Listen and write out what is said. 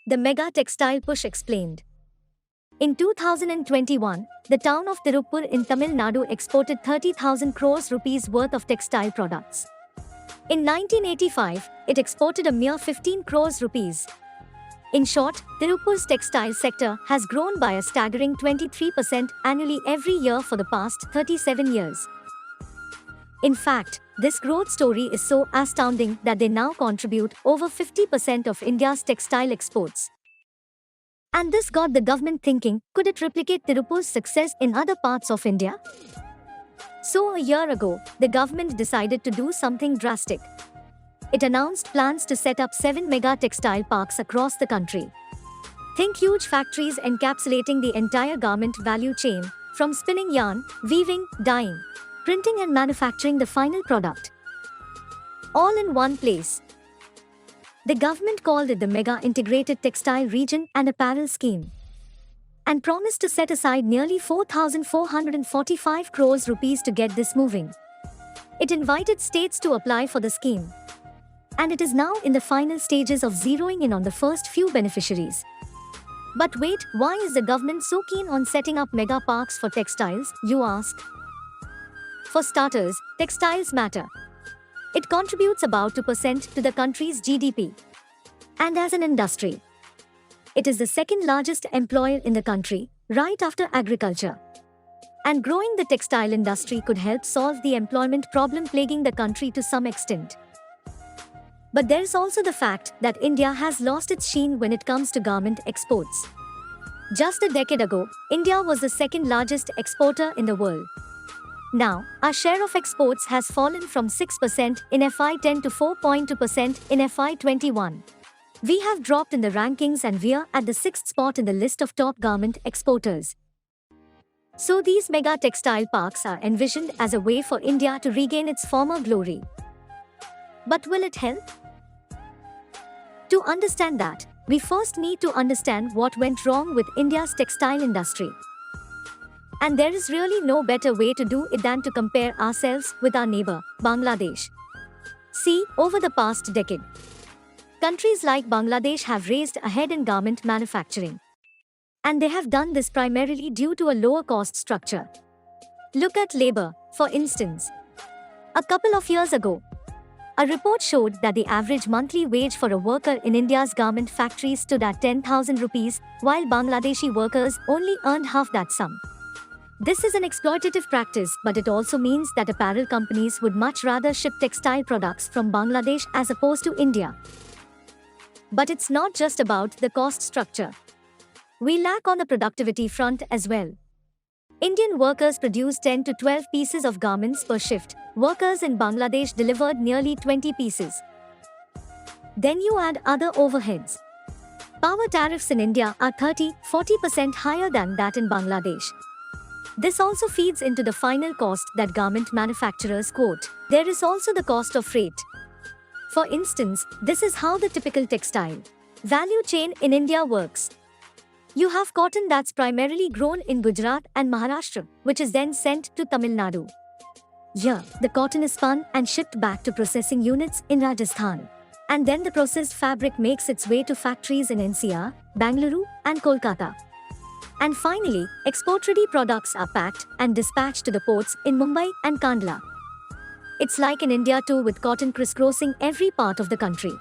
The mega textile push explained. In 2021, the town of Tiruppur in Tamil Nadu exported 30,000 crores rupees worth of textile products. In 1985, it exported a mere 15 crores rupees. In short, Tiruppur's textile sector has grown by a staggering 23% annually every year for the past 37 years. In fact, this growth story is so astounding that they now contribute over 50% of India's textile exports. And this got the government thinking, could it replicate Tiruppur's success in other parts of India? So a year ago, the government decided to do something drastic. It announced plans to set up 7 mega textile parks across the country. Think huge factories encapsulating the entire garment value chain, from spinning yarn, weaving, dyeing, printing and manufacturing the final product, all in one place. The government called it the Mega Integrated Textile Region and Apparel Scheme and promised to set aside nearly 4,445 crores rupees to get this moving. It invited states to apply for the scheme, and it is now in the final stages of zeroing in on the first few beneficiaries. But wait, why is the government so keen on setting up mega parks for textiles, you ask? For starters, textiles matter. It contributes about 2% to the country's GDP. And as an industry, it is the second largest employer in the country, right after agriculture. And growing the textile industry could help solve the employment problem plaguing the country to some extent. But there is also the fact that India has lost its sheen when it comes to garment exports. Just a decade ago, India was the second largest exporter in the world. Now, our share of exports has fallen from 6% in FY10 to 4.2% in FY21. We have dropped in the rankings and we are at the 6th spot in the list of top garment exporters. So these mega textile parks are envisioned as a way for India to regain its former glory. But will it help? To understand that, we first need to understand what went wrong with India's textile industry. And there is really no better way to do it than to compare ourselves with our neighbor, Bangladesh. See, over the past decade, countries like Bangladesh have raised ahead in garment manufacturing. And they have done this primarily due to a lower cost structure. Look at labor, for instance. A couple of years ago, a report showed that the average monthly wage for a worker in India's garment factories stood at 10,000 rupees, while Bangladeshi workers only earned half that sum. This is an exploitative practice, but it also means that apparel companies would much rather ship textile products from Bangladesh as opposed to India. But it's not just about the cost structure. We lack on the productivity front as well. Indian workers produce 10 to 12 pieces of garments per shift. Workers in Bangladesh delivered nearly 20 pieces. Then you add other overheads. Power tariffs in India are 30–40% higher than that in Bangladesh. This also feeds into the final cost that garment manufacturers quote. There is also the cost of freight. For instance, this is how the typical textile value chain in India works. You have cotton that's primarily grown in Gujarat and Maharashtra, which is then sent to Tamil Nadu. Here, the cotton is spun and shipped back to processing units in Rajasthan. And then the processed fabric makes its way to factories in NCR, Bangalore, and Kolkata. And finally, export-ready products are packed and dispatched to the ports in Mumbai and Kandla. It's like in India too, with cotton crisscrossing every part of the country.